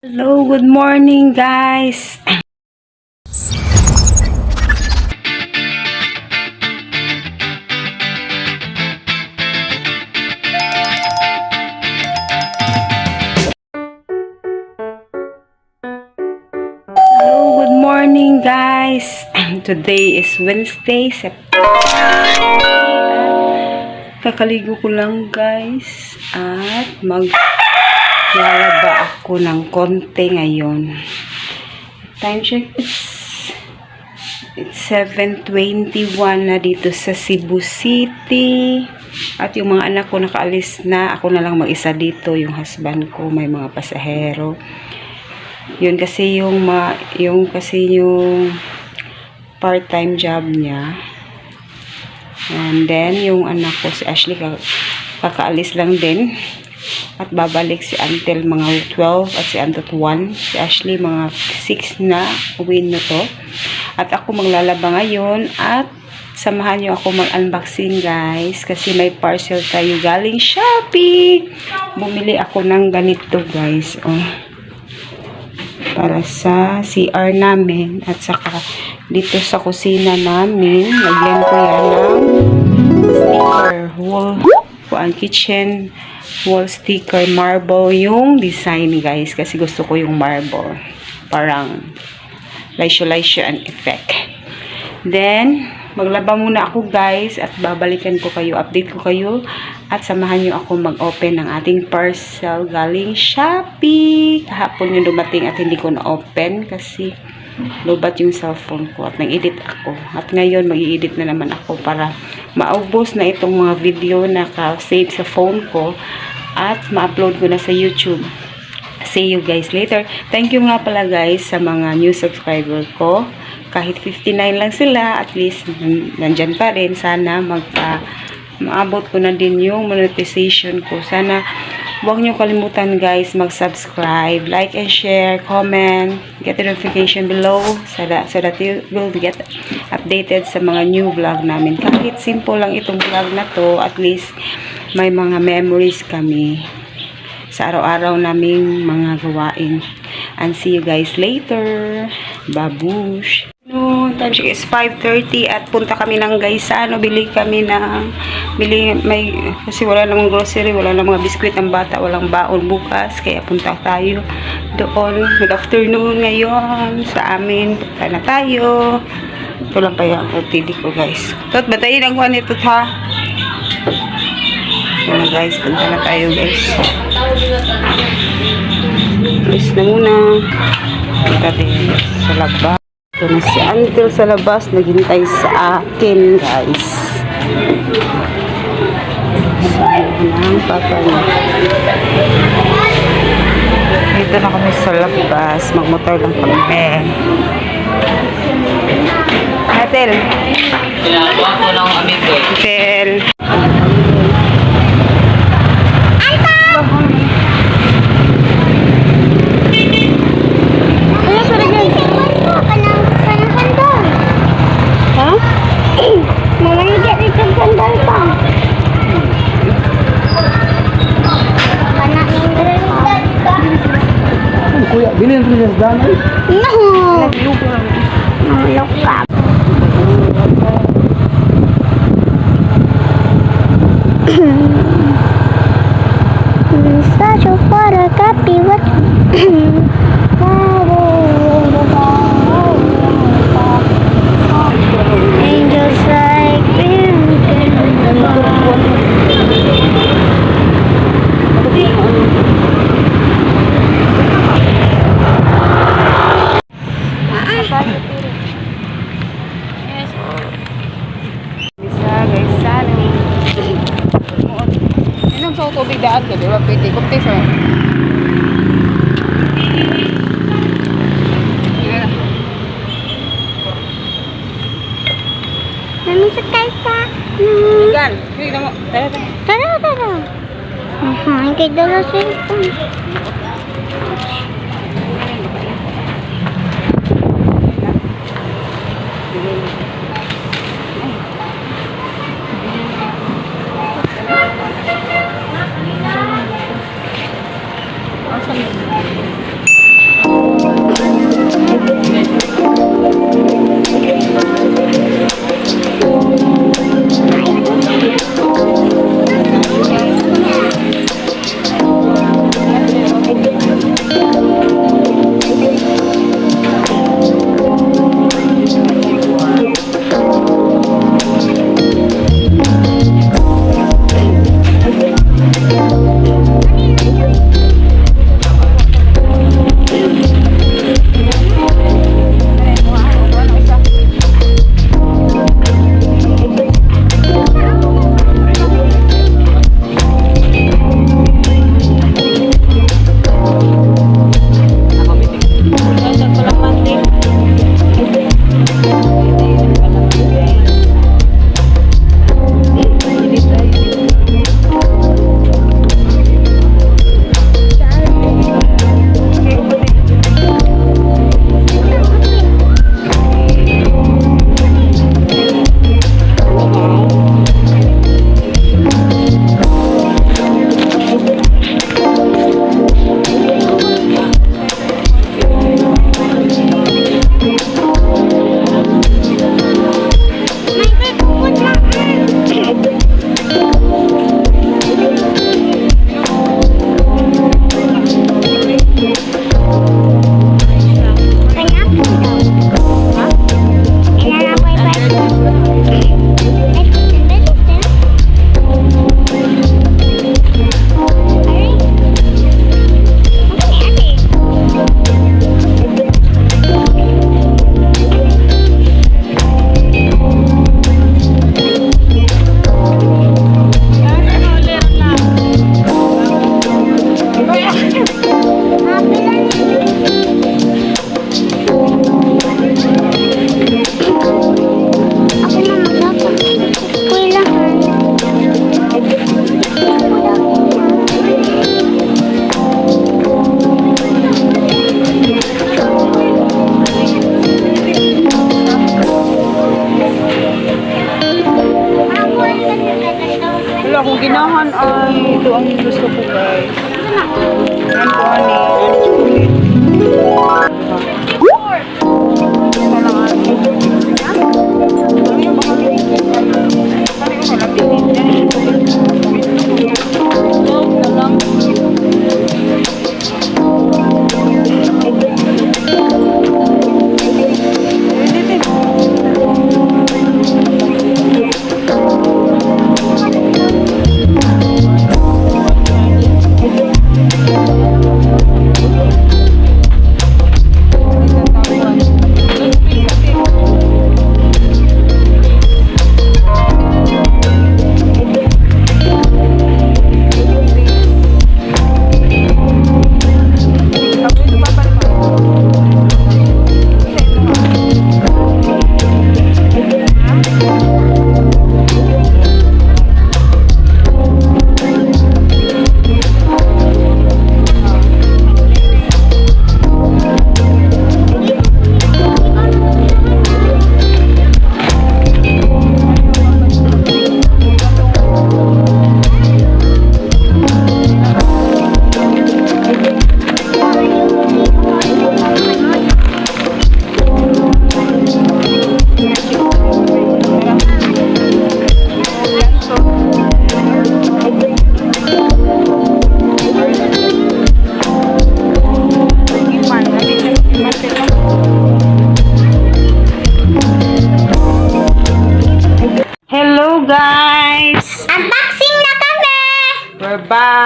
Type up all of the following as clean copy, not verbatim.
Hello, good morning guys. Hello, good morning guys. Today is Wednesday, September. Kakaligo ko lang guys at maglalaba ako ng konti ngayon. Time check, it's 7:21 na dito sa Cebu City. At yung mga anak ko nakaalis na. Ako na lang mag-isa dito. Yung husband ko may mga pasahero. Yun kasi yung part-time job niya. And then yung anak ko si Ashley kakaalis lang din. At babalik si Antel mga 12 at si Antot 1. Si Ashley mga 6 na uwi na to. At ako maglalaba ngayon at samahan nyo ako mag-unboxing guys. Kasi may parcel tayo galing Shopee. Bumili ako ng ganito guys. Oh. Para sa CR namin. At saka dito sa kusina namin. Lagyan ko yan ng sticker. Wall kitchen wall sticker marble yung design guys. Kasi gusto ko yung marble. Parang laisyo and effect. Then, maglaba muna ako guys at babalikan ko kayo, update ko kayo at samahan nyo ako mag-open ng ating parcel galing Shopee. Kahapon yung dumating at hindi ko na-open kasi lobat yung cellphone ko at nag-edit ako. At ngayon mag-i-edit na naman ako para maubos na itong mga video na ka-save sa phone ko at ma-upload ko na sa YouTube. See you guys later. Thank you nga pala guys sa mga new subscriber ko. Kahit 59 lang sila, at least nandyan pa rin. Sana maabot ko na din yung monetization ko. Sana huwag nyo kalimutan guys mag-subscribe, like and share, comment, get the notification below so that you will get updated sa mga new vlog namin. Kahit simple lang itong vlog na to, at least may mga memories kami sa araw-araw naming mga gawain. And see you guys later. Babush! No, time check is 5:30 at punta kami ng guys sa kasi wala namang grocery, wala namang mga biskwit ang bata, walang baon bukas, kaya punta tayo doon. Good afternoon ngayon sa amin. Punta na tayo. Ito lang pa yung OTD ko guys. Tot, batayin ang kuhan ito ha. Yan guys, punta na tayo guys. Please na muna. Punta din sa labas. Ito na si Antel sa labas, naghintay sa akin guys. Sabi ng papa niya. Dito na kami sa labas, magmotor lang kami. Antel. Ginagawa ko ng amigo. Antel. Kuya, bilhin ko siya sa dami. No. Look up. Such a for a copy. What? Angels like Tubig daan ka, di ba? Pwede. Kupte sa Mami sakay sa. Gan, sige na mo. Tara. Tara. Kay dala cellphone.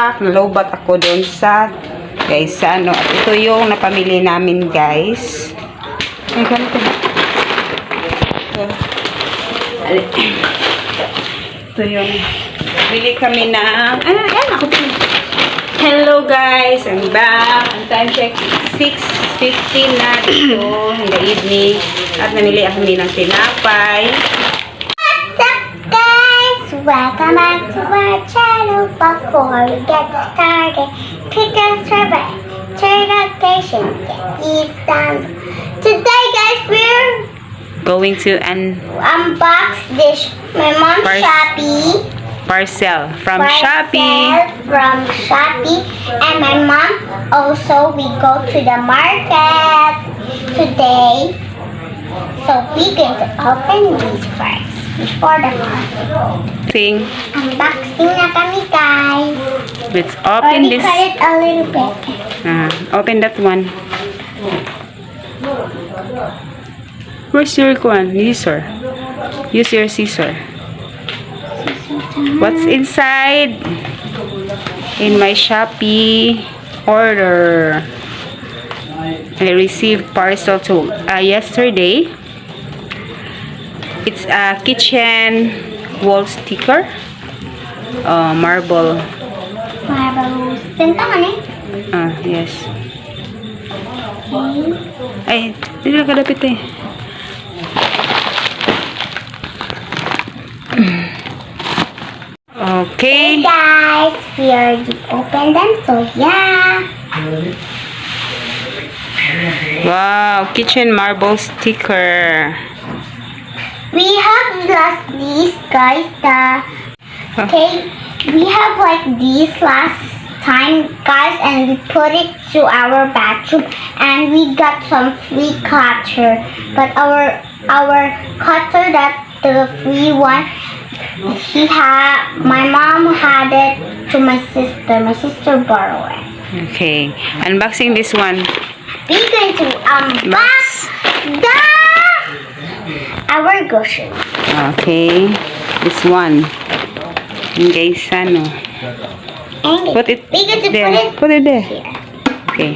stuck. Nalobat ako doon sa guys, ano. At ito yung napamili namin, guys. Ay, ganito. Ito yung bili kami ng ako din. Hello guys, I'm back. Ang time check 6:15 na dito in the evening. At namili kami ng tinapay. What's up, guys? Welcome back to our channel. Before we get started, click on subscribe, turn notifications, get done. Today, guys, we're Going to an unbox this. My mom's Shopee. parcel from Parcel Shopee. From Shopee. And my mom also, we go to the market today. So we're going to open these first before the market. Thing. Unboxing na kami, guys. Let's open Already this. cut it a little bit. Open that one. Where's your one? Scissor. Use your scissor. What's inside? In my Shopee order. I received parcel to yesterday. It's a kitchen wall sticker. Marble. Marbles. Tintangan eh. Yes. Ay, hindi na kalapit eh. Hey Okay. guys, we already opened them, so yeah. Wow, kitchen marble sticker. We have lost these, guys. Okay, we have like these last time, guys, and we put it to our bathroom, and we got some free cutter. But our cutter, that the free one, my mom had it to my sister. My sister borrowed it. Okay. Unboxing this one. We're going to unbox our groceries. Okay. This one. Okay, ano. And Put it we're going to there. put Put it there. it here. Okay.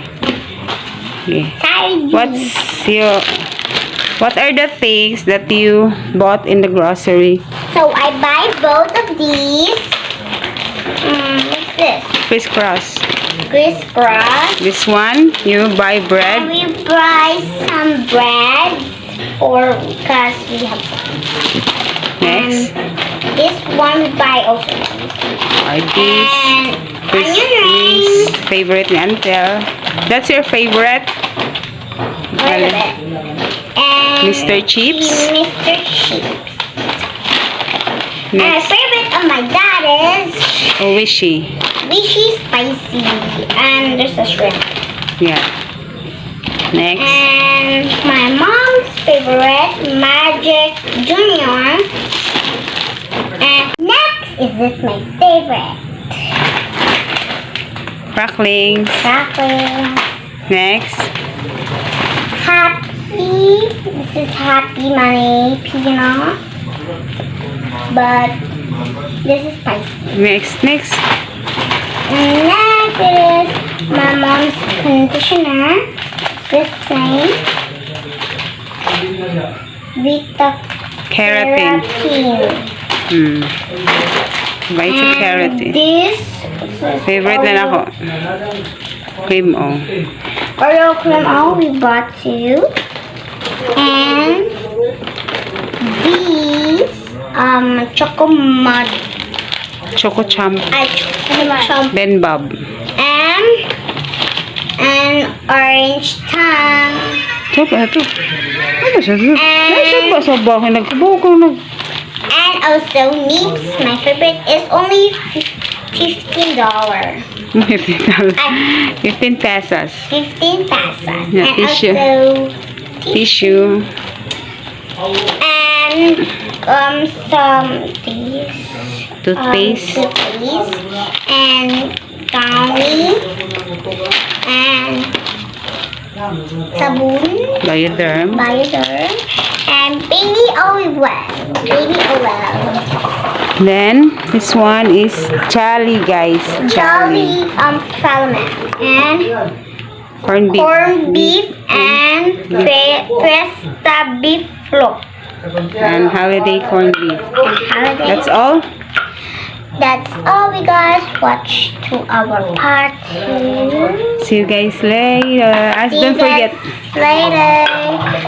Okay. Sardines. What are the things that you bought in the grocery? So I buy both of these. What's this? Crisscross. Crisscross. This one, you buy And bread. we buy some bread, or because we have some. Next. And this one we buy also. Are these And onion Christie's rings. favorite ni Antel? That's your favorite? Wait a bit. And Mr. Chips. Mr. Chips. And my Next. favorite of my dad is Oh, Wishy. Wishy Spicy. And there's a shrimp. Yeah. Next. And my mom's favorite, Magic Junior. And next is it my favorite, Cracklings. chocolate. Next. Happy. This is Happy Money Peanut. But this is spicy. Next. And next is my mom's conditioner. This thing. Vita Keratin. Keratin. Vita Keratin. This Favorite na ako. Cream O. Oreo cream O, we bought two. And these choco mud. Choco Champ. Chomp. Ben Bob. And orange tongue. Ito. Ano siya? Ay, sa bahay nagkabaw ko nag... And also Nips. My favorite is only $15. 15 pesos. 15 pesos. Yeah, and tissue. also Tissue. and some these Toothpaste. toothpaste and Downy and sabon, Bioderm. Bioderm, and baby oil. Then, this one is chali, guys. Jolly salmon and Corned beef. corned beef and festa beef float. And holiday corned beef. And holiday. That's all? That's all we guys watch to our party. See you guys later. See you Don't forget. guys later.